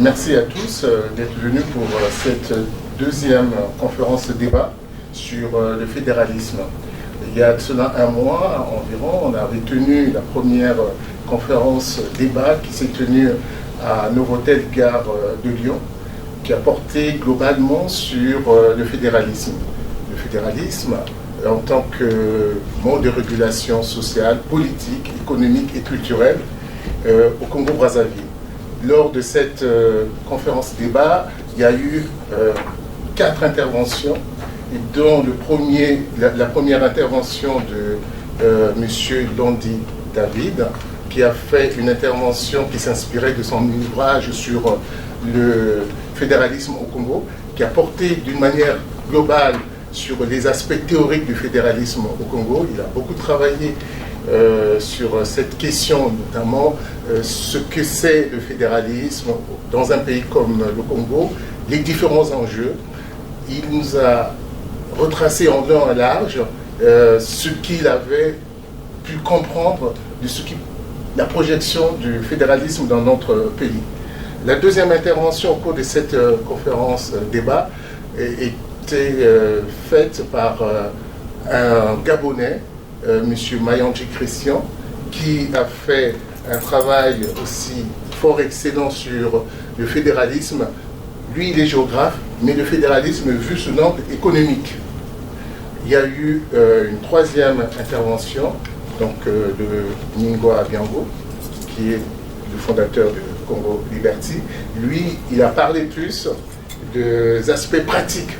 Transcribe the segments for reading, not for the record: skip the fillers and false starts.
Merci à tous d'être venus pour cette deuxième conférence débat sur le fédéralisme. Il y a de cela un mois environ, on avait tenu la première conférence débat qui s'est tenue à Novotel Gare de Lyon, qui a porté globalement sur le fédéralisme. Le fédéralisme en tant que mode de régulation sociale, politique, économique et culturelle au Congo-Brazzaville. Lors de cette conférence débat, il y a eu 4 interventions, dont la première intervention de M. Londi David, qui a fait une intervention qui s'inspirait de son ouvrage sur le fédéralisme au Congo, qui a porté d'une manière globale sur les aspects théoriques du fédéralisme au Congo. Il a beaucoup travaillé sur cette question, notamment ce que c'est le fédéralisme dans un pays comme le Congo, les différents enjeux. Il nous a retracé en long et large ce qu'il avait pu comprendre de la projection du fédéralisme dans notre pays. La deuxième intervention au cours de cette conférence débat était faite par un Gabonais, M. Mayandji Christian, qui a fait un travail aussi fort excellent sur le fédéralisme. Lui, il est géographe, mais le fédéralisme vu sous l'angle économique. Il y a eu une troisième intervention donc, de Ningwa Biango, qui est le fondateur de Congo Liberty. Lui, il a parlé plus des aspects pratiques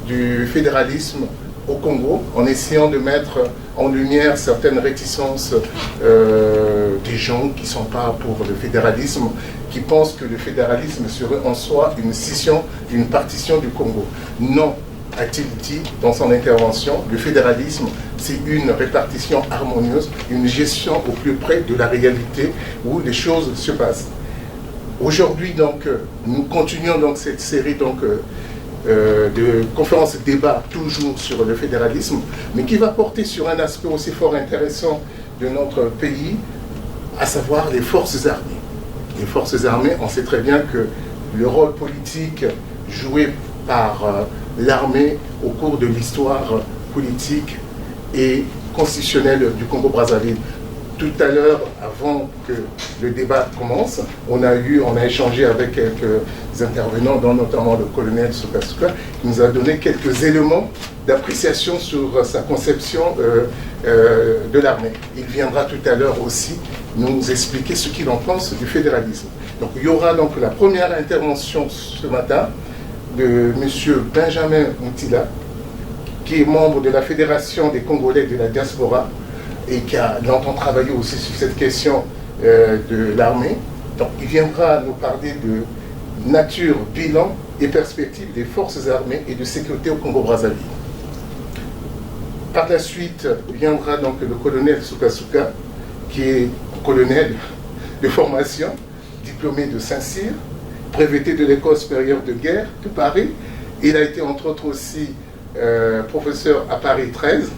du fédéralisme au Congo, en essayant de mettre en lumière certaines réticences des gens qui ne sont pas pour le fédéralisme, qui pensent que le fédéralisme serait en soi une scission, une partition du Congo. Non, a-t-il dit dans son intervention, le fédéralisme, c'est une répartition harmonieuse, une gestion au plus près de la réalité où les choses se passent. Aujourd'hui, donc, nous continuons donc cette série de conférences débat toujours sur le fédéralisme, mais qui va porter sur un aspect aussi fort intéressant de notre pays, à savoir les forces armées. Les forces armées, on sait très bien que le rôle politique joué par l'armée au cours de l'histoire politique et constitutionnelle du Congo-Brazzaville. Tout à l'heure, avant que le débat commence, on a échangé avec quelques intervenants, dont notamment le colonel Sukasuka, qui nous a donné quelques éléments d'appréciation sur sa conception de l'armée. Il viendra tout à l'heure aussi nous expliquer ce qu'il en pense du fédéralisme. Donc il y aura donc la première intervention ce matin de M. Benjamin Moutila, qui est membre de la Fédération des Congolais de la diaspora, et qui a longtemps travaillé aussi sur cette question de l'armée. Donc il viendra nous parler de nature, bilan et perspective des forces armées et de sécurité au Congo-Brazzaville. Par la suite viendra donc le colonel Sukasuka, qui est colonel de formation, diplômé de Saint-Cyr, breveté de l'École supérieure de guerre de Paris. Il a été entre autres aussi professeur à Paris 13.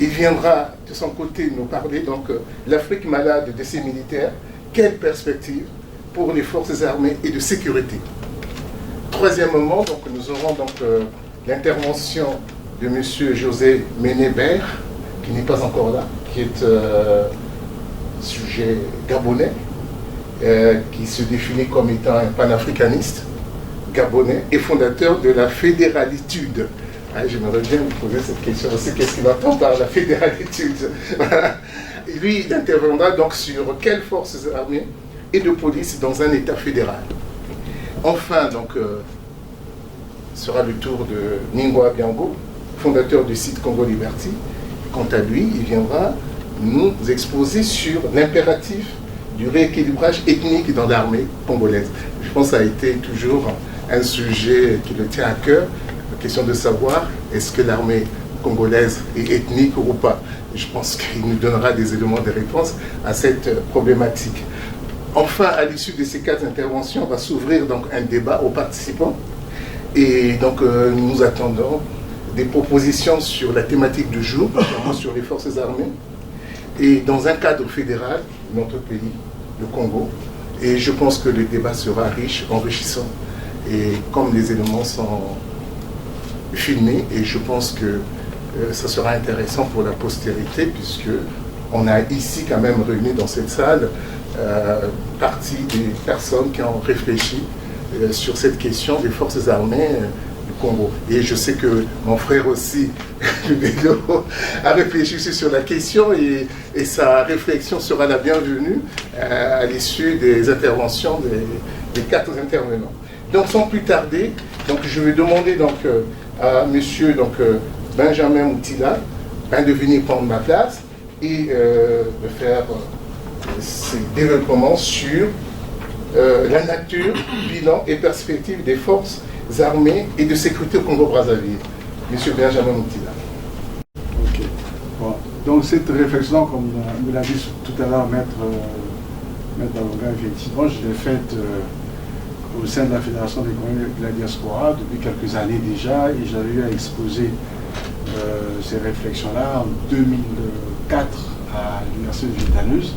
Il viendra de son côté nous parler donc l'Afrique malade de ses militaires, quelle perspective pour les forces armées et de sécurité. Troisièmement, donc, nous aurons donc l'intervention de M. José Ménébert, qui n'est pas encore là, qui est sujet gabonais, qui se définit comme étant un panafricaniste gabonais et fondateur de la fédéralitude. J'aimerais bien vous poser cette question aussi, qu'est-ce qu'il entend par la fédéralitude? Lui, il interviendra donc sur quelles forces armées et de police dans un État fédéral. Enfin, donc, sera le tour de Ningwa Biango, fondateur du site Congo Liberty. Quant à lui, il viendra nous exposer sur l'impératif du rééquilibrage ethnique dans l'armée congolaise. Je pense que ça a été toujours un sujet qui le tient à cœur. La question de savoir est-ce que l'armée congolaise est ethnique ou pas. Je pense qu'il nous donnera des éléments de réponse à cette problématique. Enfin, à l'issue de ces 4 interventions, on va s'ouvrir donc un débat aux participants. Et donc, nous attendons des propositions sur la thématique du jour, notamment sur les forces armées. Et dans un cadre fédéral, notre pays, le Congo, Et je pense que le débat sera riche, enrichissant. Et comme les éléments sont filmés, et je pense que ça sera intéressant pour la postérité, puisque on a ici quand même réuni dans cette salle partie des personnes qui ont réfléchi sur cette question des forces armées du Congo. Et je sais que mon frère aussi, Lubelo, a réfléchi aussi sur la question et sa réflexion sera la bienvenue à l'issue des interventions des 4 intervenants. Donc sans plus tarder, donc, je vais demander donc, à monsieur Benjamin Moutila de venir prendre ma place et de faire ses développements sur la nature, bilan et perspective des forces armées et de sécurité au Congo-Brazzaville. Monsieur Benjamin Moutila. Ok. Bon. Donc cette réflexion, comme me l'a dit tout à l'heure Maître Alonga, effectivement, je l'ai faite au sein de la Fédération des Congolais de la diaspora depuis quelques années déjà, et j'avais eu à exposer ces réflexions-là en 2004 à l'Université de Vitaneuse,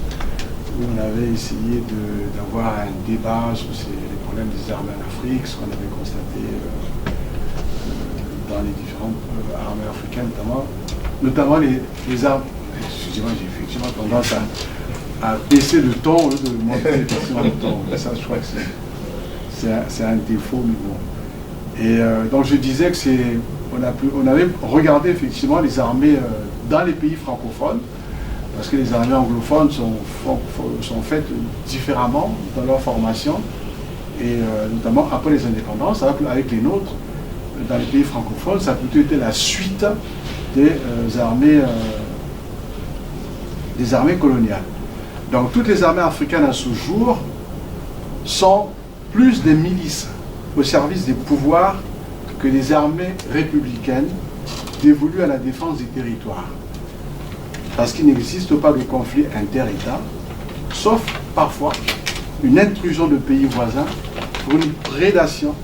où on avait essayé d'avoir un débat sur les problèmes des armées en Afrique, ce qu'on avait constaté dans les différentes armées africaines, notamment les armes. Excusez-moi, j'ai effectivement tendance à baisser le ton au lieu de monter effectivement le ton. Ça, je crois que c'est un défaut, mais bon. Et donc je disais que on avait regardé effectivement les armées dans les pays francophones, parce que les armées anglophones sont faites différemment dans leur formation, et notamment après les indépendances, avec les nôtres, dans les pays francophones, ça a plutôt été la suite des armées coloniales. Donc toutes les armées africaines à ce jour sont plus des milices au service des pouvoirs que les armées républicaines dévolues à la défense des territoires. Parce qu'il n'existe pas de conflit inter-État, sauf parfois une intrusion de pays voisins pour une prédation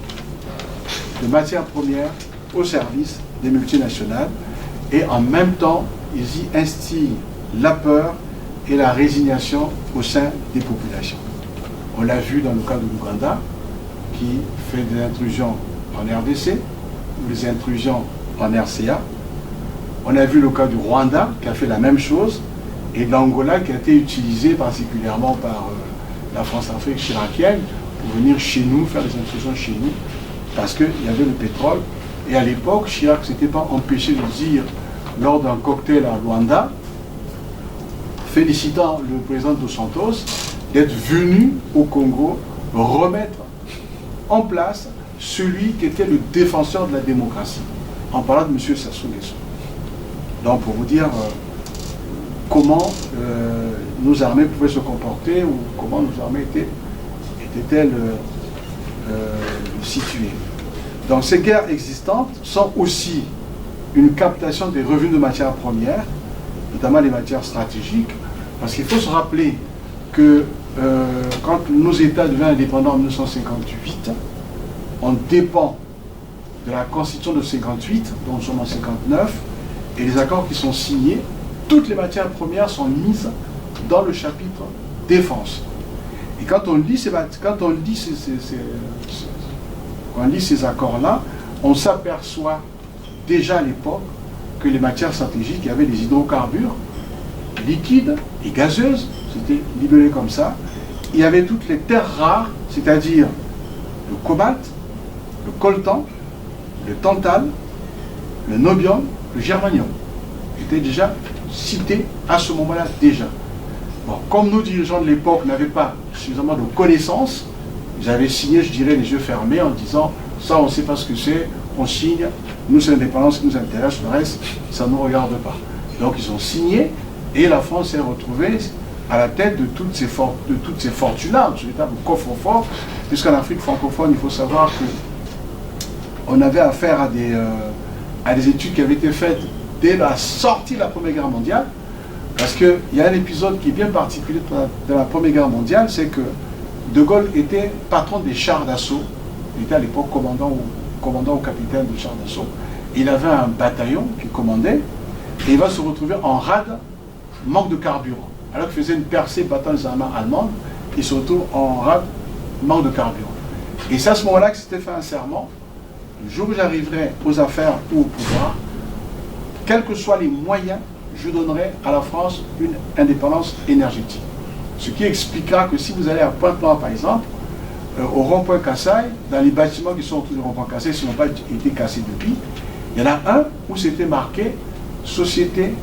de matières premières au service des multinationales, et en même temps, ils y instillent la peur et la résignation au sein des populations. On l'a vu dans le cas de l'Ouganda, qui fait des intrusions en RDC, ou des intrusions en RCA. On a vu le cas du Rwanda, qui a fait la même chose, et l'Angola, qui a été utilisé particulièrement par la France-Afrique chiracienne, pour venir chez nous, faire des intrusions chez nous, parce qu'il y avait le pétrole. Et à l'époque, Chirac ne s'était pas empêché de dire, lors d'un cocktail à Luanda, félicitant le président Dos Santos, d'être venu au Congo remettre en place celui qui était le défenseur de la démocratie, en parlant de M. Sassou Nguesso. Donc pour vous dire comment nos armées pouvaient se comporter, ou comment nos armées étaient-elles situées. Donc ces guerres existantes sont aussi une captation des revenus de matières premières, notamment les matières stratégiques, parce qu'il faut se rappeler que quand nos États deviennent indépendants en 1958, on dépend de la Constitution de 58, dont nous sommes en 59, et les accords qui sont signés, toutes les matières premières sont mises dans le chapitre défense. Et quand on lit ces accords-là, on s'aperçoit déjà à l'époque que les matières stratégiques, il y avait des hydrocarbures liquides et gazeuses, c'était libellé comme ça. Il y avait toutes les terres rares, c'est-à-dire le cobalt, le coltan, le tantal, le nobium, le germanium. C'était déjà cité à ce moment-là déjà. Bon, comme nos dirigeants de l'époque n'avaient pas suffisamment de connaissances, ils avaient signé, je dirais, les yeux fermés en disant ça on ne sait pas ce que c'est, on signe, nous c'est l'indépendance qui nous intéresse, le reste ça ne nous regarde pas. Donc ils ont signé et la France s'est retrouvée à la tête de toutes ces fortunes-là, ce véritable coffre-fort, puisqu'en Afrique francophone, il faut savoir qu'on avait affaire à des études qui avaient été faites dès la sortie de la Première Guerre mondiale, parce qu'il y a un épisode qui est bien particulier de la Première Guerre mondiale, c'est que De Gaulle était patron des chars d'assaut, il était à l'époque commandant ou capitaine des chars d'assaut, il avait un bataillon qu'il commandait, et il va se retrouver en rade, manque de carburant. Alors qu'il faisait une percée battant les armées allemandes, et surtout en rade manque de carburant. Et c'est à ce moment-là que s'était fait un serment, le jour où j'arriverai aux affaires ou au pouvoir, quels que soient les moyens, je donnerai à la France une indépendance énergétique. Ce qui expliquera que si vous allez à Pointe-Noire par exemple, au rond-point Kassaï, dans les bâtiments qui sont autour du rond-point Kassaï, qui n'ont pas été cassés depuis, il y en a un où c'était marqué Société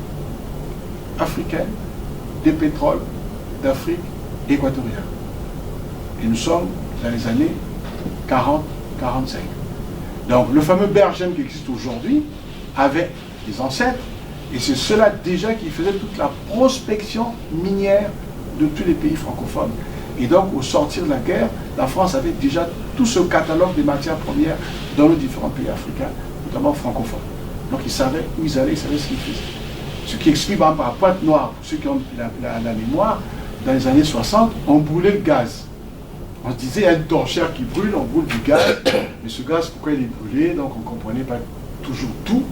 africaine des pétroles d'Afrique équatoriale. Et nous sommes dans les années 40-45. Donc le fameux Bergem qui existe aujourd'hui avait des ancêtres, et c'est cela déjà qui faisait toute la prospection minière de tous les pays francophones. Et donc au sortir de la guerre, la France avait déjà tout ce catalogue des matières premières dans les différents pays africains, notamment francophones. Donc ils savaient où ils allaient, ils savaient ce qu'ils faisaient. Ce qui explique par exemple à Pointe-Noire, pour ceux qui ont la mémoire, dans les années 60, on brûlait le gaz. On se disait, il y a une torchère qui brûle, on brûle du gaz, mais ce gaz, pourquoi il est brûlé? Donc on ne comprenait pas toujours tout,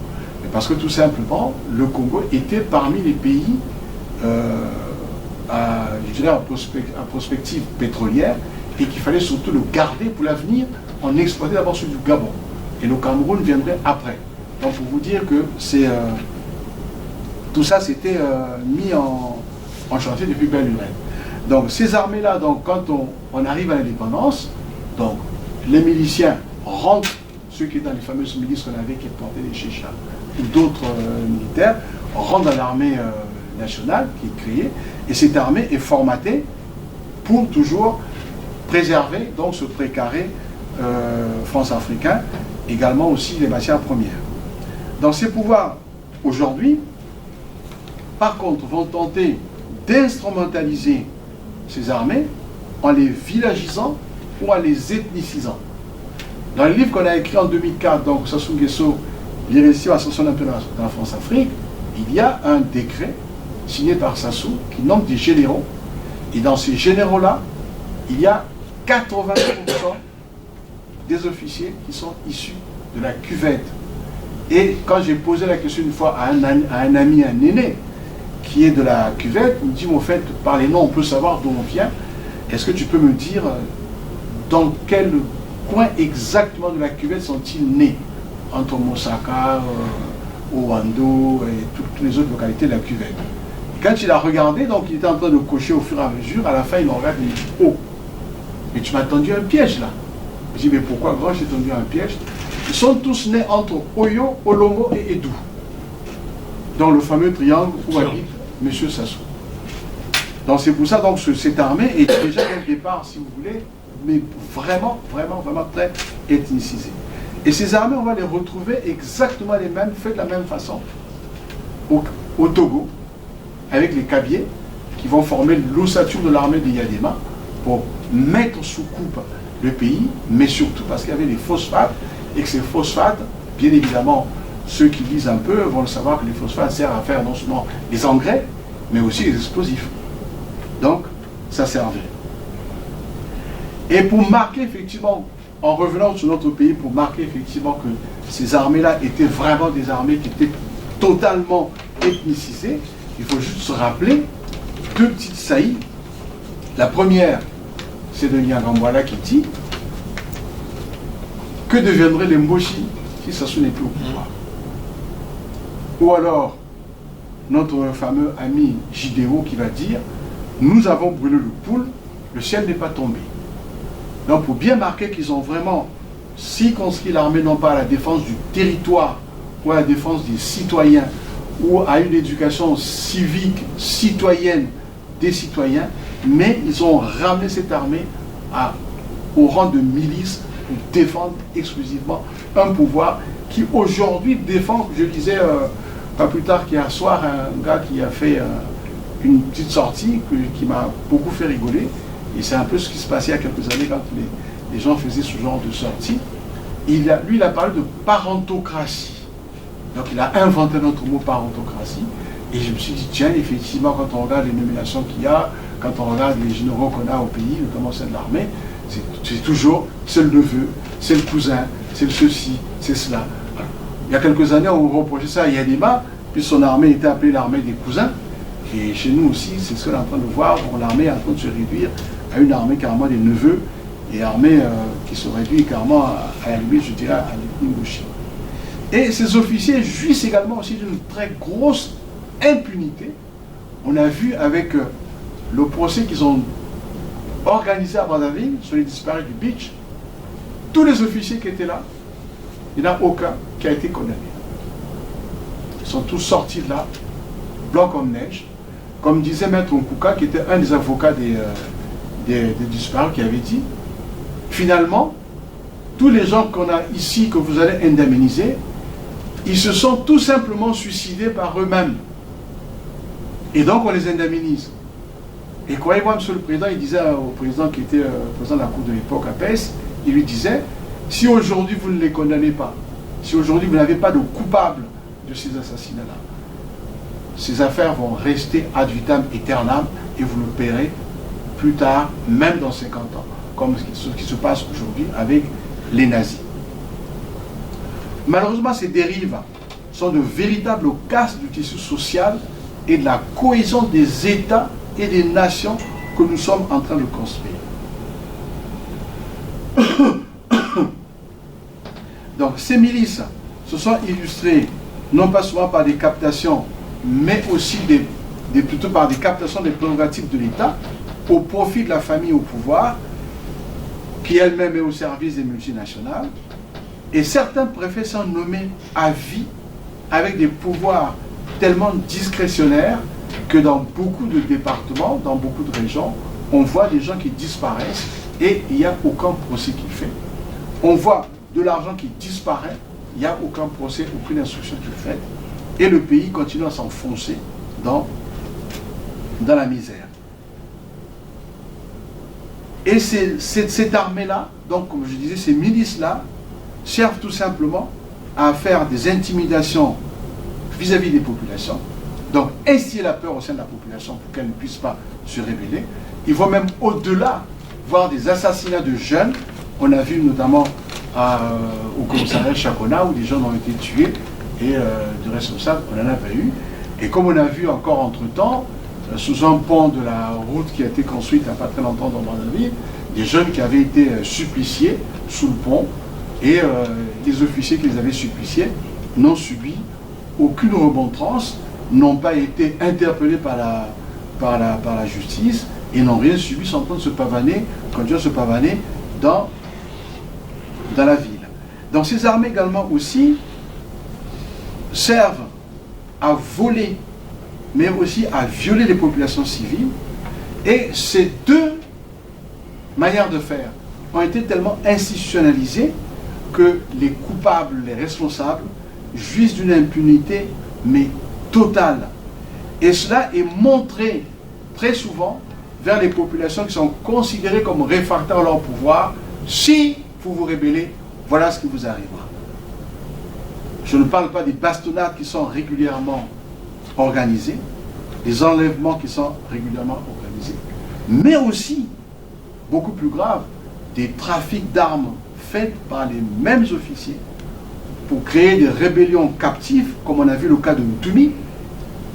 mais parce que tout simplement, le Congo était parmi les pays, je dirais, en prospective pétrolière, et qu'il fallait surtout le garder pour l'avenir, en exploiter d'abord celui du Gabon. Et le Cameroun viendrait après. Donc pour vous dire que c'est... tout ça s'était mis en chantier depuis belle lurette. Donc ces armées-là, donc, quand on arrive à l'indépendance, donc les miliciens rentrent, ceux qui étaient dans les fameuses milices qu'on avait, qui portaient les Chéchas, ou d'autres militaires, rentrent dans l'armée nationale qui est créée, et cette armée est formatée pour toujours préserver donc ce précaré france-africain, également aussi les matières premières. Donc ces pouvoirs, aujourd'hui, par contre, vont tenter d'instrumentaliser ces armées en les villagisant ou en les ethnicisant. Dans le livre qu'on a écrit en 2004, donc Sassou Nguesso, les récits ascension de la France-Afrique, il y a un décret signé par Sassou qui nomme des généraux. Et dans ces généraux-là, il y a 80% des officiers qui sont issus de la cuvette. Et quand j'ai posé la question une fois à un ami, un aîné, qui est de la cuvette, il me dit, en fait, par les noms, on peut savoir d'où on vient. Est-ce que tu peux me dire dans quel coin exactement de la cuvette sont-ils nés? Entre Mosaka, Owando et toutes les autres localités de la cuvette. Et quand il a regardé, donc il était en train de cocher au fur et à mesure, à la fin il me regarde et il me dit, oh, mais tu m'as tendu un piège là. Je dis, mais pourquoi grand j'ai tendu un piège? Ils sont tous nés entre Oyo, Olongo et Edou. Dans le fameux triangle où habite M. Sassou. Donc c'est pour ça que cette armée est déjà dès le départ, si vous voulez, mais vraiment très ethnicisée. Et ces armées, on va les retrouver exactement les mêmes, faites de la même façon, au Togo, avec les Kabyés, qui vont former l'ossature de l'armée de Yadema, pour mettre sous coupe le pays, mais surtout parce qu'il y avait les phosphates, et que ces phosphates, bien évidemment, ceux qui lisent un peu vont le savoir que les phosphates servent à faire non seulement les engrais, mais aussi les explosifs. Donc, ça servait. Et pour marquer effectivement, en revenant sur notre pays, pour marquer effectivement que ces armées-là étaient vraiment des armées qui étaient totalement ethnicisées, il faut juste se rappeler deux petites saillies. La première, c'est de Nyangambwala qui dit que deviendraient les Mboshi si Sassou n'est plus au pouvoir. Ou alors, notre fameux ami Jidéo qui va dire « Nous avons brûlé le poule, le ciel n'est pas tombé ». Donc, pour bien marquer qu'ils ont vraiment circonscrit l'armée, non pas à la défense du territoire ou à la défense des citoyens ou à une éducation civique, citoyenne des citoyens, mais ils ont ramené cette armée au rang de milice pour défendre exclusivement un pouvoir qui aujourd'hui défend, je disais pas plus tard qu'hier soir, un gars qui a fait une petite sortie qui m'a beaucoup fait rigoler, et c'est un peu ce qui se passait il y a quelques années quand les gens faisaient ce genre de sortie. Lui, il a parlé de parentocratie. Donc il a inventé notre mot parentocratie, et je me suis dit, tiens, effectivement, quand on regarde les nominations qu'il y a, quand on regarde les généraux qu'on a au pays, notamment celle de l'armée, c'est toujours, c'est le neveu, c'est le cousin, c'est le ceci, c'est cela. Il y a quelques années, on reprochait ça à Yadema, puis son armée était appelée l'armée des cousins. Et chez nous aussi, c'est ce qu'on est en train de voir, l'armée est en train de se réduire à une armée carrément des neveux, et armée qui se réduit carrément à la limite, je dirais, à l'ethnie. Et ces officiers jouissent également aussi d'une très grosse impunité. On a vu avec le procès qu'ils ont organisé à Brazzaville sur les disparus du beach, tous les officiers qui étaient là, il n'y en a aucun qui a été condamné. Ils sont tous sortis de là, blancs comme neige. Comme disait Maître Nkouka, qui était un des avocats des disparus, qui avait dit, finalement, tous les gens qu'on a ici, que vous allez indemniser, ils se sont tout simplement suicidés par eux-mêmes. Et donc on les indemnise. Et croyez-moi, Monsieur le Président, il disait au président qui était président de la Cour de l'époque à PES, il lui disait, si aujourd'hui vous ne les condamnez pas, si aujourd'hui vous n'avez pas de coupable de ces assassinats-là, ces affaires vont rester ad vitam aeternam et vous le paierez plus tard, même dans 50 ans, comme ce qui se passe aujourd'hui avec les nazis. Malheureusement, ces dérives sont de véritables casses du tissu social et de la cohésion des États et des nations que nous sommes en train de construire. Donc ces milices se sont illustrées non pas seulement par des captations, mais aussi plutôt par des captations des prérogatives de l'État au profit de la famille au pouvoir, qui elle-même est au service des multinationales. Et certains préfets sont nommés à vie avec des pouvoirs tellement discrétionnaires que dans beaucoup de départements, dans beaucoup de régions, on voit des gens qui disparaissent et il n'y a aucun procès qui est fait. On voit de l'argent qui disparaît, il n'y a aucun procès, aucune instruction qui est faite. Et le pays continue à s'enfoncer dans la misère. Et cette armée-là, donc comme je disais, ces milices-là, servent tout simplement à faire des intimidations vis-à-vis des populations, donc instiller la peur au sein de la population pour qu'elle ne puisse pas se rébeller. Ils vont même au-delà voir des assassinats de jeunes. On a vu notamment au commissariat Chakona où des gens ont été tués et du responsable, on en avait eu. Et comme on a vu encore entre-temps, sous un pont de la route qui a été construite il n'y a pas très longtemps dans Brazzaville, des jeunes qui avaient été suppliciés sous le pont et les officiers qui les avaient suppliciés n'ont subi aucune remontrance, n'ont pas été interpellés par la justice et n'ont rien subi, sont en train de se pavaner, continuent à se pavaner dans la ville. Donc ces armées également aussi servent à voler, mais aussi à violer les populations civiles. Et ces deux manières de faire ont été tellement institutionnalisées que les coupables, les responsables, jouissent d'une impunité, mais totale. Et cela est montré très souvent vers les populations qui sont considérées comme réfractaires à leur pouvoir. Si vous vous rébellez, voilà ce qui vous arrivera. Je ne parle pas des bastonnades qui sont régulièrement organisées, des enlèvements qui sont régulièrement organisés, mais aussi, beaucoup plus grave, des trafics d'armes faits par les mêmes officiers pour créer des rébellions captives, comme on a vu le cas de Ntumi.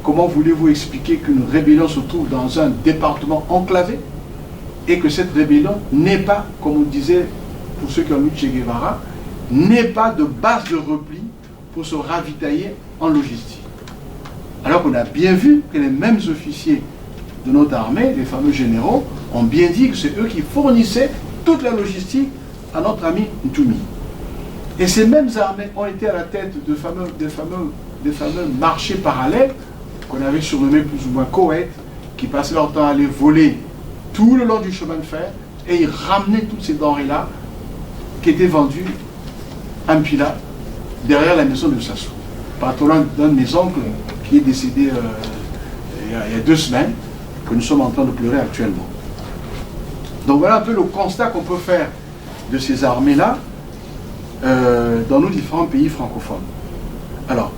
Comment voulez-vous expliquer qu'une rébellion se trouve dans un département enclavé et que cette rébellion n'est pas, comme on disait pour ceux qui ont lu Che Guevara, n'est pas de base de repli pour se ravitailler en logistique. Alors qu'on a bien vu que les mêmes officiers de notre armée, les fameux généraux, ont bien dit que c'est eux qui fournissaient toute la logistique à notre ami Ntumi. Et ces mêmes armées ont été à la tête des fameux marchés parallèles qu'on avait surnommés plus ou moins Koweït, qui passaient leur temps à aller voler tout le long du chemin de fer et ils ramenaient toutes ces denrées-là qui étaient vendues en Pila, derrière la maison de Sassou, patron d'un de mes oncles qui est décédé il y a 2 semaines, que nous sommes en train de pleurer actuellement. Donc voilà un peu le constat qu'on peut faire de ces armées-là dans nos différents pays francophones. Alors,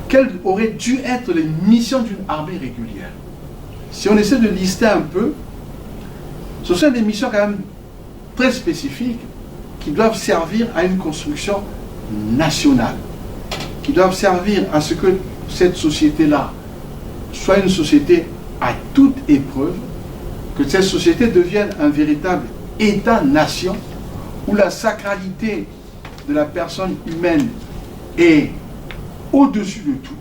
quelles auraient dû être les missions d'une armée régulière? Si on essaie de lister un peu, ce sont des missions quand même très spécifiques qui doivent servir à une construction nationale, qui doivent servir à ce que cette société-là soit une société à toute épreuve, que cette société devienne un véritable État-nation où la sacralité de la personne humaine est au-dessus de tout.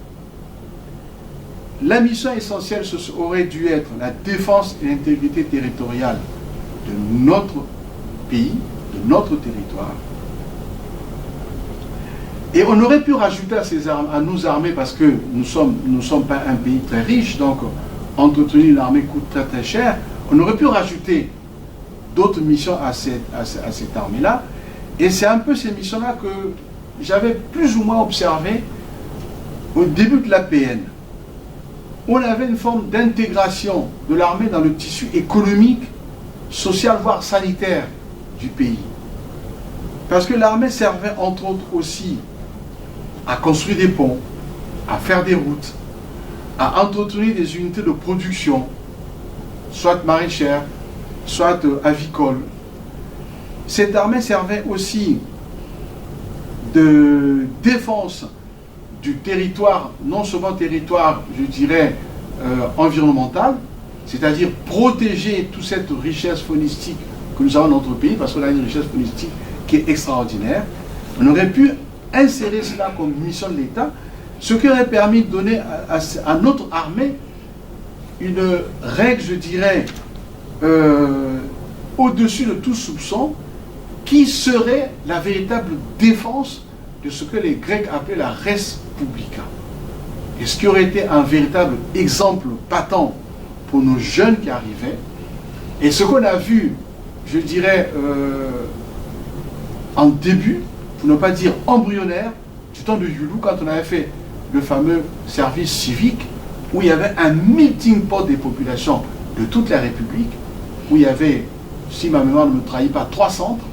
La mission essentielle aurait dû être la défense et l'intégrité territoriale de notre pays, de notre territoire. Et on aurait pu rajouter à nos armées, parce que nous ne sommes pas un pays très riche, donc entretenir une armée coûte très très cher, on aurait pu rajouter d'autres missions à cette armée-là. Et c'est un peu ces missions-là que j'avais plus ou moins observé au début de l'APN. On avait une forme d'intégration de l'armée dans le tissu économique, social, voire sanitaire du pays. Parce que l'armée servait entre autres aussi à construire des ponts, à faire des routes, à entretenir des unités de production, soit maraîchères, soit avicoles. Cette armée servait aussi de défense du territoire, non seulement territoire, je dirais, environnemental, c'est-à-dire protéger toute cette richesse faunistique que nous avons dans notre pays, parce qu'on a une richesse faunistique qui est extraordinaire. On aurait pu insérer cela comme mission de l'État, ce qui aurait permis de donner à notre armée une règle, je dirais, au-dessus de tout soupçon, qui serait la véritable défense de ce que les Grecs appelaient la res publica. Et ce qui aurait été un véritable exemple patent pour nos jeunes qui arrivaient. Et ce qu'on a vu, je dirais, en début, pour ne pas dire embryonnaire, du temps de Yulu, quand on avait fait le fameux service civique, où il y avait un melting pot des populations de toute la République, où il y avait, si ma mémoire ne me trahit pas, 3 centres,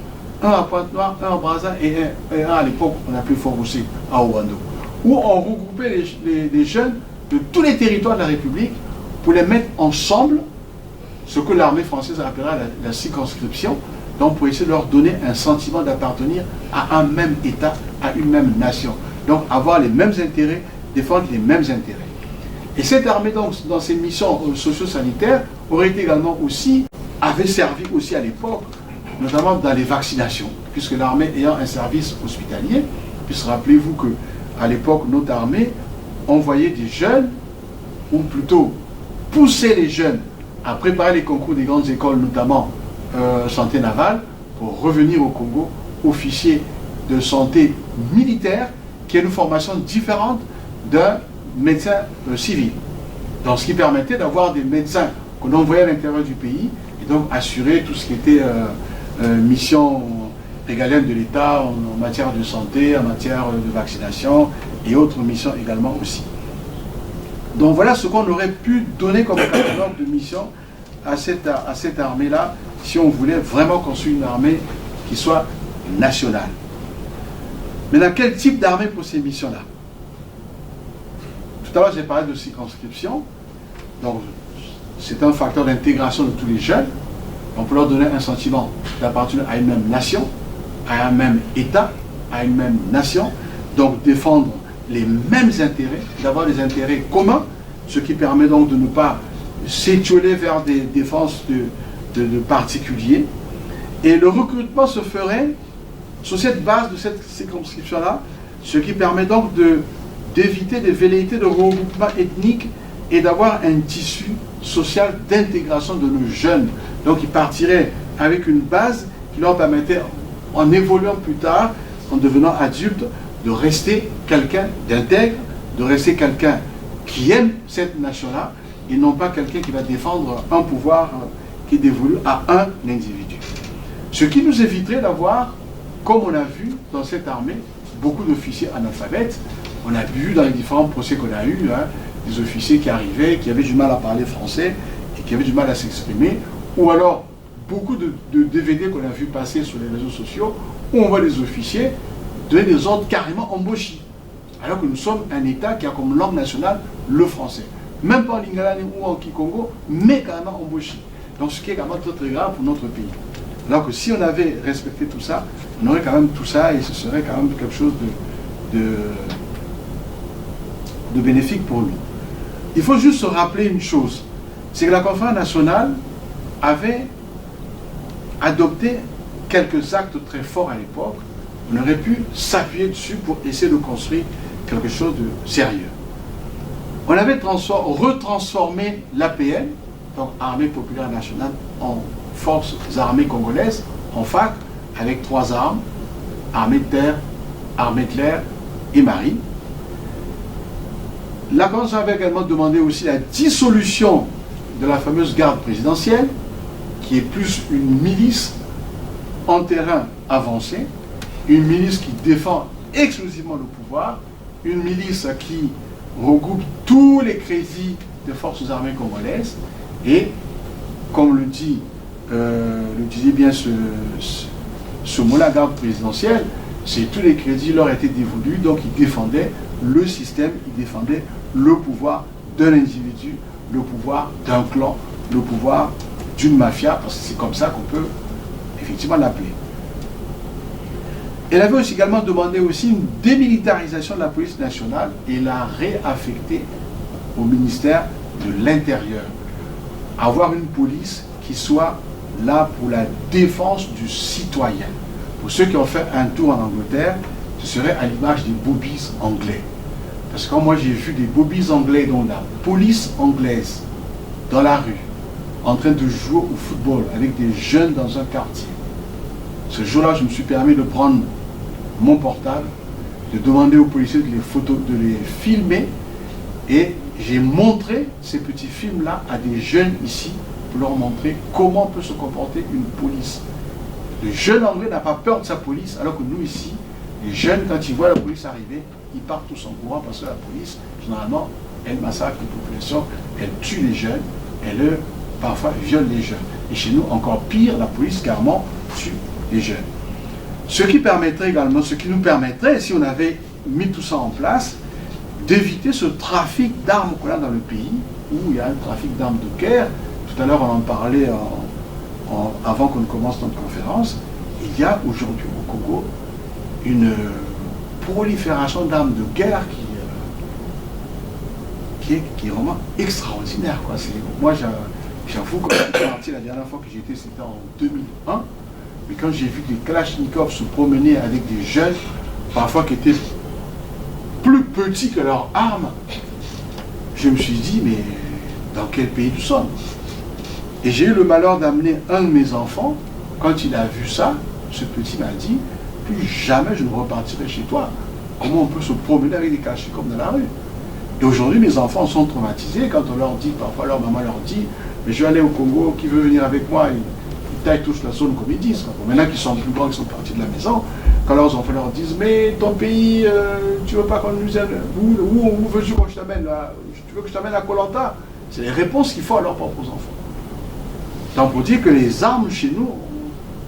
un à Pointe-Noire, un à Brazza et un à l'époque, on appelait Fort Roussé, à Ouando, où on regroupait les jeunes de tous les territoires de la République pour les mettre ensemble, ce que l'armée française appellera la circonscription, donc pour essayer de leur donner un sentiment d'appartenir à un même État, à une même nation. Donc avoir les mêmes intérêts, défendre les mêmes intérêts. Et cette armée, donc, dans ses missions socio-sanitaires, aurait été également aussi, avait servi aussi à l'époque, notamment dans les vaccinations, puisque l'armée ayant un service hospitalier, puisque rappelez-vous qu'à l'époque, notre armée envoyait des jeunes, ou plutôt poussait les jeunes à préparer les concours des grandes écoles, notamment santé navale, pour revenir au Congo, officier de santé militaire, qui est une formation différente d'un médecin civil. Donc ce qui permettait d'avoir des médecins qu'on envoyait à l'intérieur du pays, et donc assurer tout ce qui était mission régalienne de l'État en matière de santé, en matière de vaccination et autres missions également aussi. Donc voilà ce qu'on aurait pu donner comme catalogue de mission à cette armée-là, si on voulait vraiment construire une armée qui soit nationale. Maintenant, quel type d'armée pour ces missions-là? Tout à l'heure, j'ai parlé de circonscription. Donc, c'est un facteur d'intégration de tous les jeunes. On peut leur donner un sentiment d'appartenir à une même nation, à un même État, à une même nation. Donc, défendre les mêmes intérêts, d'avoir des intérêts communs, ce qui permet donc de ne pas s'étioler vers des défenses de particuliers. Et le recrutement se ferait sur cette base de cette circonscription-là, ce qui permet donc d'éviter des velléités de regroupement ethnique et d'avoir un tissu social d'intégration de nos jeunes. Donc ils partiraient avec une base qui leur permettait, en évoluant plus tard, en devenant adultes, de rester quelqu'un d'intègre, de rester quelqu'un qui aime cette nation-là, et non pas quelqu'un qui va défendre un pouvoir qui est dévolu à un individu. Ce qui nous éviterait d'avoir, comme on a vu dans cette armée, beaucoup d'officiers analphabètes. On a vu dans les différents procès qu'on a eus, des officiers qui arrivaient, qui avaient du mal à parler français et qui avaient du mal à s'exprimer, ou alors beaucoup de DVD qu'on a vu passer sur les réseaux sociaux, où on voit des officiers donner des ordres carrément embauchés, alors que nous sommes un État qui a comme langue nationale le français. Même pas en Lingala ou en Kikongo, mais carrément embauché. Donc ce qui est quand même très très grave pour notre pays. Alors que si on avait respecté tout ça, on aurait quand même tout ça et ce serait quand même quelque chose de bénéfique pour nous. Il faut juste se rappeler une chose, c'est que la conférence nationale avait adopté quelques actes très forts à l'époque. On aurait pu s'appuyer dessus pour essayer de construire quelque chose de sérieux. On avait retransformé l'APN, donc Armée Populaire Nationale, en Forces Armées Congolaises, en FAC, avec 3 armes, armée de terre, armée de l'air et marine. La Convention avait également demandé aussi la dissolution de la fameuse garde présidentielle, qui est plus une milice en terrain avancé, une milice qui défend exclusivement le pouvoir, une milice qui regroupe tous les crédits des forces armées congolaises, et comme le disait bien ce mot, la garde présidentielle, c'est tous les crédits leur étaient dévolus, donc ils défendaient le système, ils défendaient le pouvoir d'un individu, le pouvoir d'un clan, le pouvoir d'une mafia, parce que c'est comme ça qu'on peut effectivement l'appeler. Elle avait aussi également demandé aussi une démilitarisation de la police nationale et la réaffecter au ministère de l'Intérieur. Avoir une police qui soit là pour la défense du citoyen. Pour ceux qui ont fait un tour en Angleterre, ce serait à l'image des bobbies anglais. Parce que quand moi j'ai vu des bobbies anglais dont la police anglaise dans la rue, en train de jouer au football avec des jeunes dans un quartier, ce jour-là je me suis permis de prendre mon portable, de demander aux policiers de les filmer, et j'ai montré ces petits films-là à des jeunes ici pour leur montrer comment peut se comporter une police. Le jeune anglais n'a pas peur de sa police, alors que nous ici, les jeunes, quand ils voient la police arriver, ils partent tous en courant parce que la police, généralement, elle massacre les populations, elle tue les jeunes, elle parfois viole les jeunes. Et chez nous, encore pire, la police carrément tue les jeunes. Ce qui permettrait également, ce qui nous permettrait, si on avait mis tout ça en place, d'éviter ce trafic d'armes qu'on a dans le pays, où il y a un trafic d'armes de guerre. Tout à l'heure, on en parlait avant qu'on commence notre conférence. Il y a aujourd'hui au Congo une prolifération d'armes de guerre qui est vraiment extraordinaire, quoi. Moi, j'avoue que la dernière fois que j'y étais, c'était en 2001. Mais quand j'ai vu des Kalachnikov se promener avec des jeunes, parfois qui étaient plus petits que leurs armes, je me suis dit, mais dans quel pays nous sommes? Et j'ai eu le malheur d'amener un de mes enfants. Quand il a vu ça, ce petit m'a dit, plus jamais je ne repartirai chez toi. Comment on peut se promener avec des Kalachnikov dans la rue? Et aujourd'hui, mes enfants sont traumatisés quand on leur dit, parfois leur maman leur dit, mais je vais aller au Congo, qui veut venir avec moi? Ils taillent tous la zone comme ils disent. Maintenant qu'ils sont plus grands, qu'ils sont partis de la maison, quand leurs enfants leur disent, mais ton pays, tu veux pas qu'on nous aide? Où veux-tu que je t'amène là? Tu veux que je t'amène à Koh Lanta? C'est les réponses qu'il faut à leurs propres enfants. Donc pour dire que les armes chez nous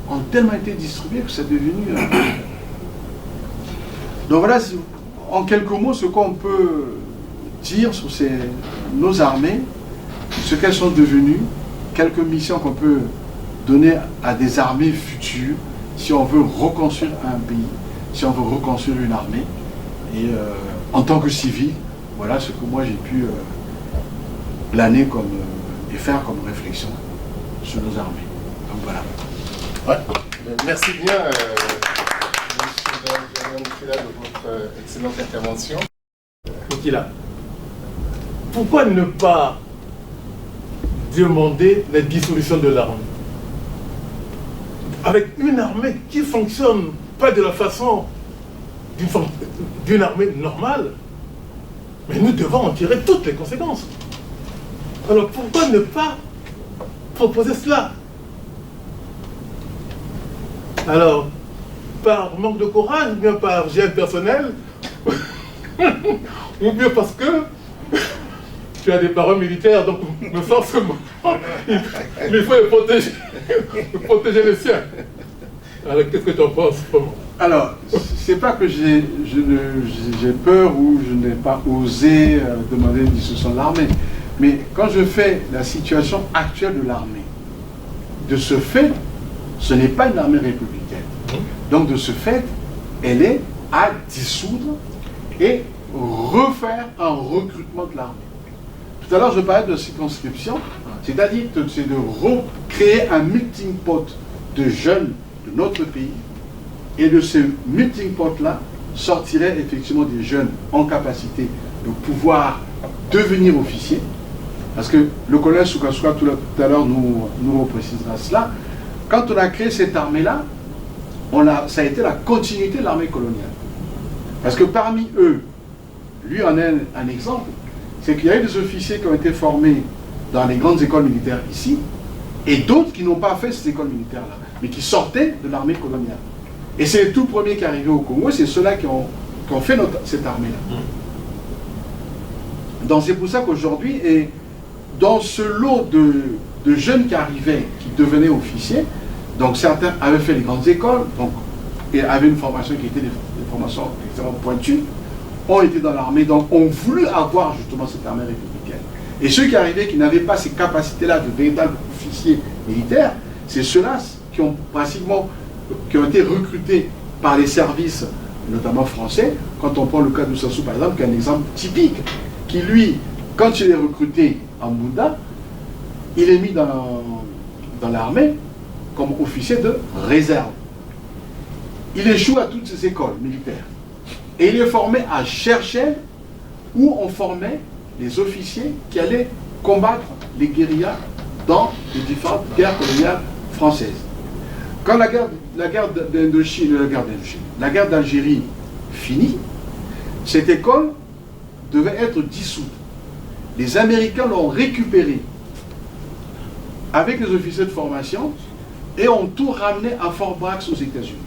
ont tellement été distribuées que c'est devenu... Donc voilà, en quelques mots, ce qu'on peut dire sur nos armées, ce qu'elles sont devenues, quelques missions qu'on peut donner à des armées futures, si on veut reconstruire un pays, si on veut reconstruire une armée. Et en tant que civil, voilà ce que moi j'ai pu planer et faire comme réflexion sur nos armées. Donc voilà. Ouais. Merci bien, M. Fila, de votre excellente intervention. Okila, pourquoi ne pas demander la dissolution de l'armée? Avec une armée qui ne fonctionne pas de la façon d'une armée normale, mais nous devons en tirer toutes les conséquences. Alors pourquoi ne pas proposer cela? Alors, par manque de courage, ou bien par gêne personnelle, ou bien parce que tu as des parents militaires, donc me forcément, il faut protéger les siens. Alors, qu'est-ce que tu en penses? Alors, c'est pas que j'ai peur ou je n'ai pas osé demander une dissolution de l'armée, mais quand je fais la situation actuelle de l'armée, de ce fait, ce n'est pas une armée républicaine. Donc, de ce fait, elle est à dissoudre et refaire un recrutement de l'armée. Tout à l'heure, je parlais de circonscription. C'est-à-dire que c'est de recréer un melting pot de jeunes de notre pays. Et de ce melting pot-là sortiraient effectivement des jeunes en capacité de pouvoir devenir officiers. Parce que le colonel Soukasouka tout à l'heure nous reprécisera cela. Quand on a créé cette armée-là, ça a été la continuité de l'armée coloniale. Parce que parmi eux, lui en est un exemple, c'est qu'il y a eu des officiers qui ont été formés dans les grandes écoles militaires ici, et d'autres qui n'ont pas fait ces écoles militaires-là, mais qui sortaient de l'armée coloniale. Et c'est les tout premiers qui arrivaient au Congo, c'est ceux-là qui ont fait cette armée-là. Donc c'est pour ça qu'aujourd'hui, et dans ce lot de jeunes qui arrivaient, qui devenaient officiers, donc certains avaient fait les grandes écoles, donc, et avaient une formation qui était des formations extrêmement pointues, ont été dans l'armée, donc ont voulu avoir justement cette armée républicaine. Et ceux qui arrivaient, qui n'avaient pas ces capacités-là de véritables officiers militaires, c'est ceux-là qui ont été recrutés par les services, notamment français. Quand on prend le cas de Sassou, par exemple, qui est un exemple typique, qui lui, quand il est recruté en Bouddha, il est mis dans l'armée comme officier de réserve. Il échoue à toutes ces écoles militaires. Et il est formé à Cherchell, où on formait les officiers qui allaient combattre les guérillas dans les différentes guerres coloniales françaises. Quand la guerre d'Algérie finit, cette école devait être dissoute. Les Américains l'ont récupérée avec les officiers de formation et ont tout ramené à Fort Bragg aux États-Unis.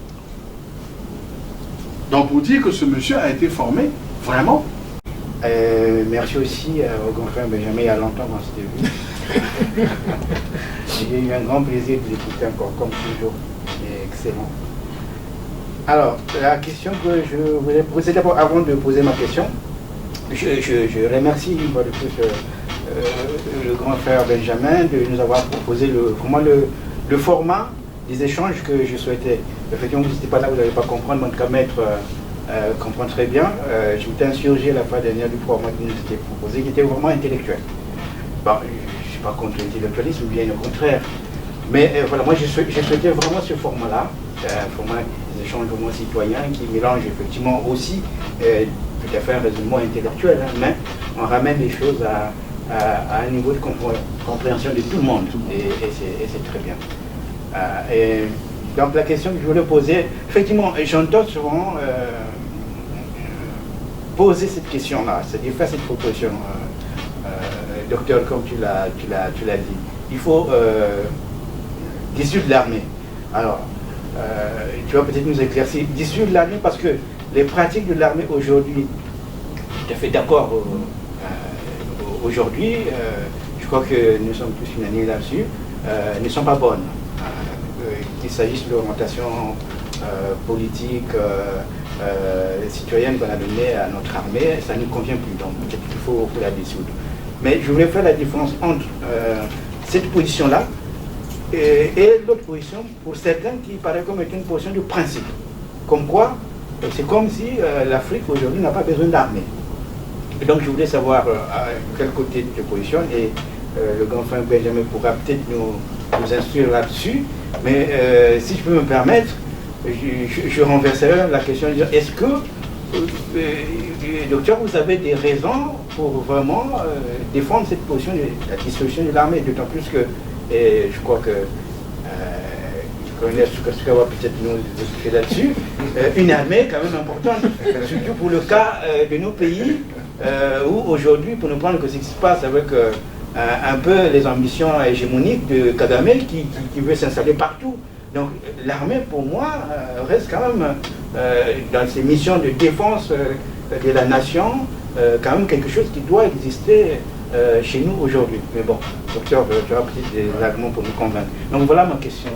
Donc pour dire que ce monsieur a été formé vraiment. Merci aussi au grand frère Benjamin, il y a longtemps qu'on s'était vu. J'ai eu un grand plaisir de l'écouter encore, comme toujours. C'est excellent. Alors, la question que je voulais poser d'abord, avant de poser ma question, je remercie une fois de plus le grand frère Benjamin de nous avoir proposé le format des échanges que je souhaitais. Effectivement, vous n'étiez pas là, vous n'allez pas comprendre, mais en tout cas, maître comprend très bien. Je m'étais insurgé la fois dernière du format qui nous était proposé, qui était vraiment intellectuel. Bon, je ne suis pas contre l'intellectualisme, bien au contraire. Mais voilà, moi, je souhaitais vraiment ce format-là, un format des échanges vraiment citoyens qui mélange effectivement aussi tout à fait un raisonnement intellectuel, hein, mais on ramène les choses à un niveau de compréhension de tout le monde, et c'est très bien. Et donc la question que je voulais poser, effectivement, j'entends souvent poser cette question-là, c'est-à-dire faire cette proposition, docteur, comme tu l'as dit. Il faut dissoudre l'armée. Alors, tu vas peut-être nous éclaircir, dissoudre l'armée parce que les pratiques de l'armée aujourd'hui, tout à fait d'accord aujourd'hui, je crois que nous sommes tous unanimes là-dessus, ne sont pas bonnes. Qu'il s'agisse de l'orientation politique, citoyenne qu'on a donnée à notre armée, ça ne nous convient plus, donc peut-être qu'il faut la dissoudre. Mais je voulais faire la différence entre cette position-là et l'autre position, pour certains, qui paraît comme étant une position de principe. Comme quoi, c'est comme si l'Afrique aujourd'hui n'a pas besoin d'armée. Et donc je voulais savoir à quel côté tu te positionnes, et le grand frère Benjamin pourra peut-être nous instruire là-dessus. Mais si je peux me permettre, je renverserai la question de dire, est-ce que, docteur, vous avez des raisons pour vraiment défendre cette position de la dissolution de l'armée, d'autant plus que, je crois que le colonel Soukasouka va peut-être nous expliquer là-dessus, une armée quand même importante, surtout pour le cas de nos pays, où aujourd'hui, pour nous prendre que ce qui se passe avec un peu les ambitions hégémoniques de Kagame qui veut s'installer partout. Donc l'armée, pour moi, reste quand même, dans ses missions de défense de la nation, quand même quelque chose qui doit exister chez nous aujourd'hui. Mais bon, docteur, tu as peut-être des arguments pour nous convaincre. Donc voilà ma question.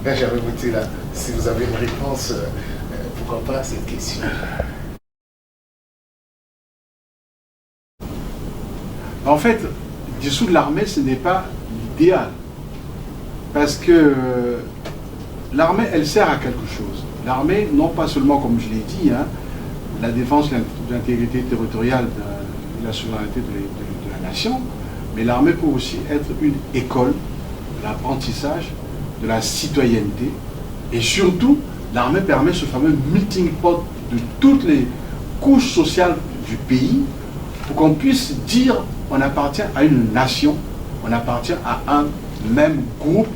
Là, j'avais voté là. Si vous avez une réponse, pourquoi pas à cette question? En fait, dissoudre l'armée, ce n'est pas l'idéal. Parce que l'armée, elle sert à quelque chose. L'armée, non pas seulement, comme je l'ai dit, hein, la défense de l'intégrité territoriale de la souveraineté de la nation, mais l'armée peut aussi être une école de l'apprentissage, de la citoyenneté, et surtout, l'armée permet ce fameux melting pot de toutes les couches sociales du pays pour qu'on puisse dire on appartient à une nation, on appartient à un même groupe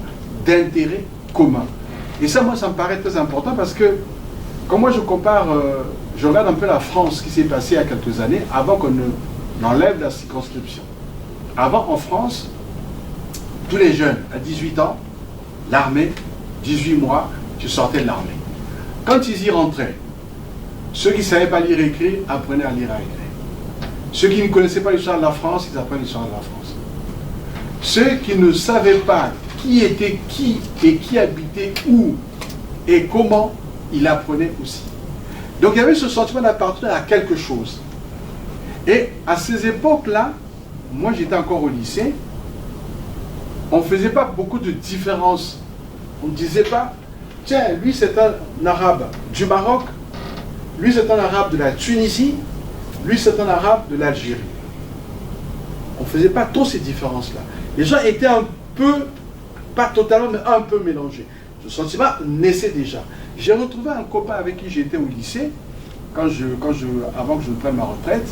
d'intérêts communs. Et ça, moi, ça me paraît très important parce que, quand moi je compare, je regarde un peu la France qui s'est passée il y a quelques années, avant qu'on enlève la circonscription. Avant, en France, tous les jeunes à 18 ans, l'armée, 18 mois, tu sortais de l'armée. Quand ils y rentraient, ceux qui ne savaient pas lire et écrire apprenaient à lire et à écrire. Ceux qui ne connaissaient pas l'histoire de la France, ils apprennent l'histoire de la France. Ceux qui ne savaient pas qui était qui et qui habitait où et comment, ils apprenaient aussi. Donc il y avait ce sentiment d'appartenir à quelque chose. Et à ces époques-là, moi j'étais encore au lycée, on ne faisait pas beaucoup de différences. On ne disait pas, tiens, lui c'est un arabe du Maroc, lui c'est un arabe de la Tunisie, lui c'est un arabe de l'Algérie. On ne faisait pas trop ces différences-là. Les gens étaient un peu, pas totalement, mais un peu mélangés. Ce sentiment naissait déjà. J'ai retrouvé un copain avec qui j'étais au lycée, avant que je ne prenne ma retraite,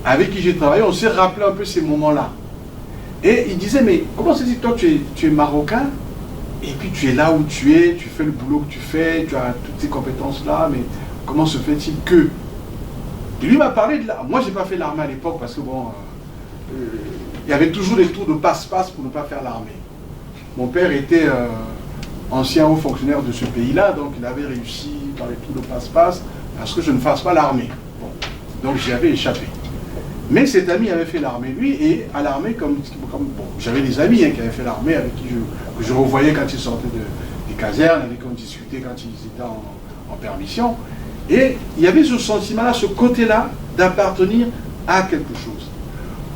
avec qui j'ai travaillé, on s'est rappelé un peu ces moments-là. Et il disait, mais comment se dit, toi tu es marocain, et puis tu es là où tu es, tu fais le boulot que tu fais, tu as toutes ces compétences-là, mais comment se fait-il que... Et lui m'a parlé de là. Moi, je n'ai pas fait l'armée à l'époque, parce que bon, il y avait toujours des tours de passe-passe pour ne pas faire l'armée. Mon père était ancien haut fonctionnaire de ce pays-là, donc il avait réussi dans les tours de passe-passe à ce que je ne fasse pas l'armée. Bon. Donc j'y avais échappé. Mais cet ami avait fait l'armée, lui, et à l'armée, bon, j'avais des amis qui avaient fait l'armée, avec qui je revoyais quand ils sortaient des casernes, avec qui on discutait quand ils étaient en permission. Et il y avait ce sentiment-là, ce côté-là, d'appartenir à quelque chose.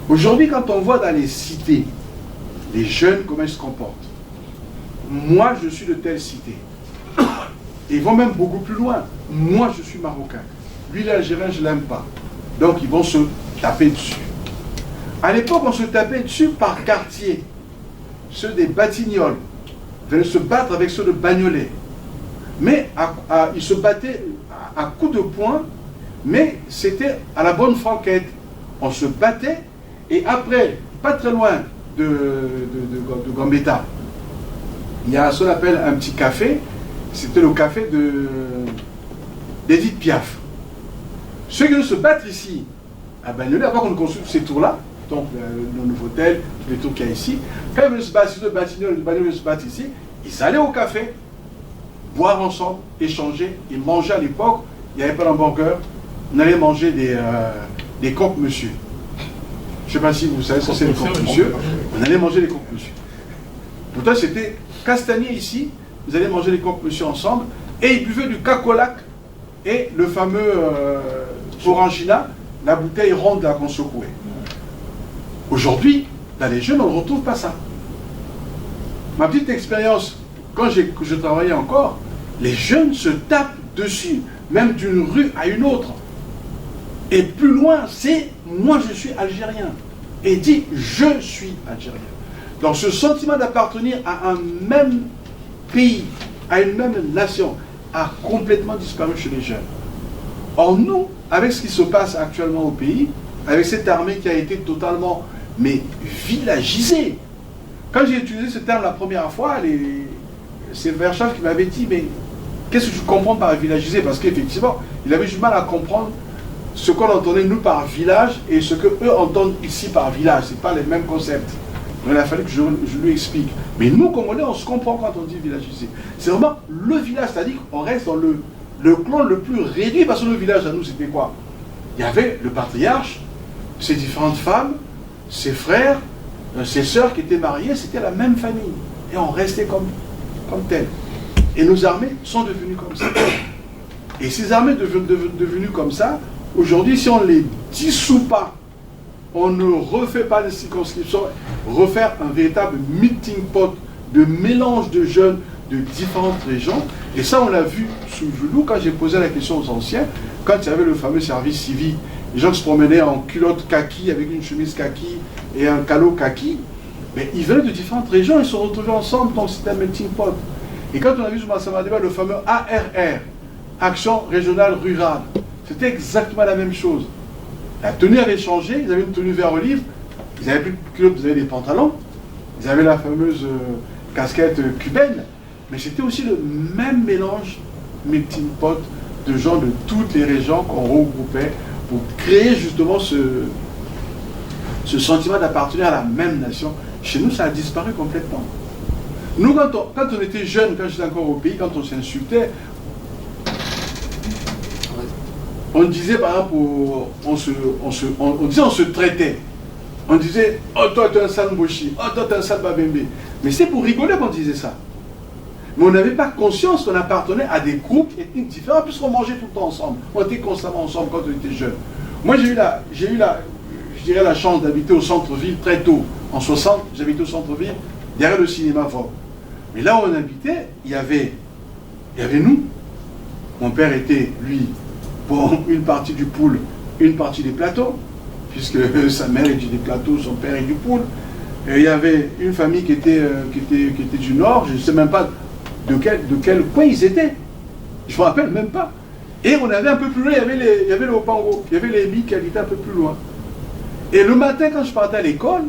Aujourd'hui, quand on voit dans les cités, les jeunes, comment ils se comportent. Moi, je suis de telle cité. Ils vont même beaucoup plus loin. Moi, je suis marocain. Lui, l'Algérien, je ne l'aime pas. Donc, ils vont se taper dessus. À l'époque, on se tapait dessus par quartier. Ceux des Batignolles venaient se battre avec ceux de Bagnolet. Mais ils se battaient à coups de poing, mais c'était à la bonne franquette. On se battait, et après, pas très loin de Gambetta, il y a ce qu'on appelle un petit café. C'était le café d'Edith Piaf. Ceux qui se battent ici, à Bagnolet, avant qu'on construise ces tours-là, donc le nouveau hôtel, tous les tours qu'il y a ici, quand ils venaient se battre, ceux de Bagnolet se battent ici, ils allaient au café, boire ensemble, échanger, et manger à l'époque. Il n'y avait pas d'hamburger, on allait manger des croque-monsieur. Je ne sais pas si vous savez ce que c'est les croque-monsieur. On allait manger des croque-monsieur. Pourtant, c'était Castagnier ici, vous allez manger les croque-monsieur ensemble, et ils buvaient du cacolac et le fameux Orangina, la bouteille ronde là qu'on secouait. Aujourd'hui, dans les jeunes, on ne retrouve pas ça. Ma petite expérience, quand je travaillais encore, les jeunes se tapent dessus, même d'une rue à une autre. Et plus loin, c'est « moi je suis algérien ». Et dit « je suis algérien ». Donc ce sentiment d'appartenir à un même pays, à une même nation, a complètement disparu chez les jeunes. Or nous, avec ce qui se passe actuellement au pays, avec cette armée qui a été totalement, mais villagisée. Quand j'ai utilisé ce terme la première fois, c'est Verschaff qui m'avait dit, mais qu'est-ce que tu comprends par villagisé? Parce qu'effectivement, il avait du mal à comprendre ce qu'on entendait nous par village et ce que eux entendent ici par village. Ce n'est pas les mêmes concepts. Donc il a fallu que je lui explique. Mais nous, Congolais, on se comprend quand on dit villagisé. C'est vraiment le village, c'est-à-dire qu'on reste dans le clan le plus réduit, parce que le village à nous, c'était quoi? Il y avait le patriarche, ses différentes femmes, ses frères, ses sœurs qui étaient mariées, c'était la même famille. Et on restait comme tel. Et nos armées sont devenues comme ça. Et ces armées devenues comme ça, aujourd'hui, si on ne les dissout pas, on ne refait pas les circonscriptions, refaire un véritable melting pot de mélange de jeunes de différentes régions. Et ça, on l'a vu sous Joulou, quand j'ai posé la question aux anciens, quand il y avait le fameux service civique les gens qui se promenaient en culotte kaki, avec une chemise kaki et un calot kaki, mais ils venaient de différentes régions, ils se retrouvaient ensemble, donc c'était un melting pot. Et quand on a vu sur Massamadeba le fameux ARR, Action Régionale Rurale, c'était exactement la même chose. La tenue avait changé, ils avaient une tenue vert olive, ils n'avaient plus de culottes, ils avaient des pantalons, ils avaient la fameuse casquette cubaine, mais c'était aussi le même mélange melting pot de gens de toutes les régions qu'on regroupait pour créer justement ce sentiment d'appartenir à la même nation. Chez nous, ça a disparu complètement. Nous, quand on était jeunes, quand j'étais encore au pays, quand on s'insultait, on disait par exemple, on se traitait. On disait, oh toi t'es un Sanboshi, oh toi t'es un Salbabembe. Mais c'est pour rigoler qu'on disait ça. Mais on n'avait pas conscience qu'on appartenait à des groupes ethniques différents, puisqu'on mangeait tout le temps ensemble. On était constamment ensemble quand on était jeunes. Moi j'ai eu la chance d'habiter au centre-ville très tôt. En 60, j'habitais au centre-ville, derrière le cinéma Vogue. Mais là où on habitait, il y avait nous. Mon père était, lui, pour une partie du Poul, une partie des plateaux, puisque sa mère était des plateaux, son père est du Poul. Et il y avait une famille qui était du Nord, je ne sais même pas de quel coin ils étaient. Je ne me rappelle même pas. Et on avait un peu plus loin, il y avait le Opango, il y avait les Mi qui habitaient un peu plus loin. Et le matin, quand je partais à l'école,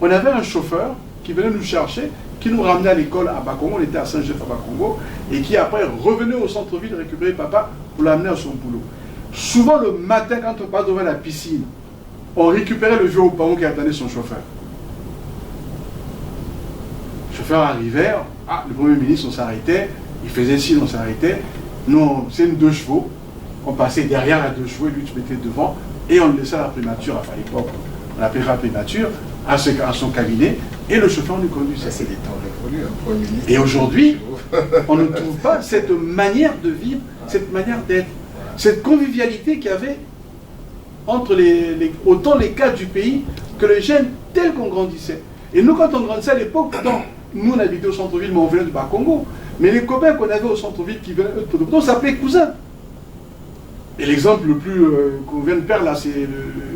on avait un chauffeur qui venait nous chercher, qui nous ramenait à l'école à Bakongo, on était à Saint-Jeff à Bakongo, et qui après revenait au centre-ville récupérer papa pour l'amener à son boulot. Souvent le matin, quand on passe devant la piscine, on récupérait le vieux Opango qui attendait son chauffeur. Le chauffeur arrivait, le Premier ministre, on s'arrêtait, il faisait signe, on s'arrêtait. Nous, c'est une 2 chevaux, on passait derrière la 2 chevaux et lui tu mettais devant, et on le laissait à la primature, enfin à l'époque, on l'appelait la primature, à son cabinet, et le chauffeur nous conduisait. Ça, c'est des temps révolus, un Premier ministre. Et aujourd'hui, on ne trouve pas cette manière de vivre, cette manière d'être, cette convivialité qu'il y avait entre autant les cadres du pays que les jeunes tels qu'on grandissait. Et nous, quand on grandissait à l'époque, nous on habitait au centre-ville, mais on venait du Bakongo. Mais les copains qu'on avait au centre-ville qui venaient de Potopoto, on s'appelait cousins. Et l'exemple le plus qu'on vient de perdre là, c'est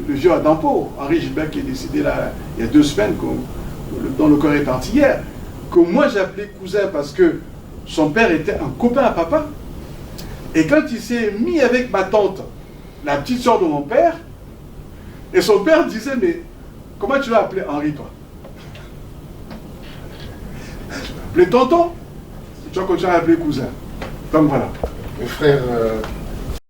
le vieux Adampo, Henri Gilbert, qui est décédé là, il y a 2 semaines, dont le corps est parti hier, que moi j'appelais cousin parce que son père était un copain à papa. Et quand il s'est mis avec ma tante, la petite soeur de mon père, et son père disait, mais comment tu vas appeler Henri, toi? Je vais appeler tonton, tu vas continuer à appeler cousin. Donc voilà. Mes frères,